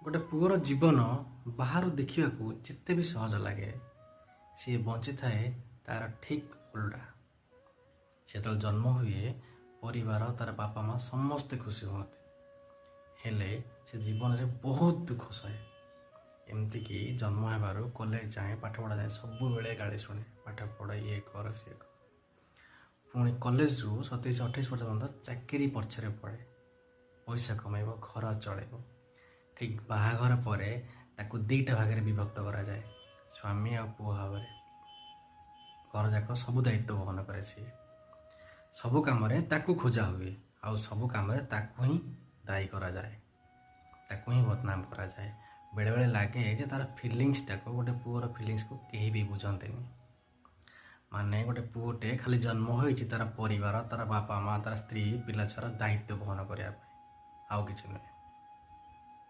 ଗୋଟେ ପୁଅର ଜୀବନ ବାହାରୁ ଦେଖିବାକୁ ଯେତେ ବି ସହଜ ଲାଗେ, ସିଏ ବଞ୍ଚିଥାଏ ତାର ଠିକ୍ ଓଲଟା। ସେ ଯେତେବେଳେ ଜନ୍ମ ହୁଏ, ପରିବାର ତାର ବାପା ମା ସମସ୍ତେ ଖୁସି ହୁଅନ୍ତି, ହେଲେ ସେ ଜୀବନରେ ବହୁତ ଦୁଃଖ ସହେ। ଏମିତିକି ଜନ୍ମ ହେବାରୁ କଲେଜ ଯାଏଁ, ପାଠ ପଢ଼ା ଯାଏଁ ସବୁବେଳେ ଗାଳି ଶୁଣେ, ପାଠ ପଢ଼, ଇଏ କର ସିଏ କର। ପୁଣି କଲେଜରୁ 27-28 ବର୍ଷ ପର୍ଯ୍ୟନ୍ତ ଚାକିରି ପଛରେ ପଡ଼େ, ପଇସା କମେଇବ, ଘର ଚଳେଇବ। ଠିକ୍ ବାହାଘର ପରେ ତାକୁ ଦୁଇଟା ଭାଗରେ ବିଭକ୍ତ କରାଯାଏ, ସ୍ୱାମୀ ଆଉ ପୁଅ ଭାବରେ। ଘର ଯାକ ସବୁ ଦାୟିତ୍ୱ ବହନ କରେ ସିଏ। ସବୁ କାମରେ ତାକୁ ଖୋଜା ହୁଏ, ଆଉ ସବୁ କାମରେ ତାକୁ ହିଁ ଦାୟୀ କରାଯାଏ, ତାକୁ ହିଁ ବଦନାମ କରାଯାଏ। ବେଳେବେଳେ ଲାଗେ ଯେ ତାର ଫିଲିଙ୍ଗସଟାକୁ, ଗୋଟେ ପୁଅର ଫିଲିଙ୍ଗସକୁ କେହି ବି ବୁଝନ୍ତିନି। ମାନେ ଗୋଟେ ପୁଅଟେ ଖାଲି ଜନ୍ମ ହୋଇଛି ତାର ପରିବାର, ତାର ବାପା ମା, ତାର ସ୍ତ୍ରୀ, ପିଲା ଛୁଆର ଦାୟିତ୍ୱ ବହନ କରିବା ପାଇଁ, ଆଉ କିଛି ନୁହେଁ।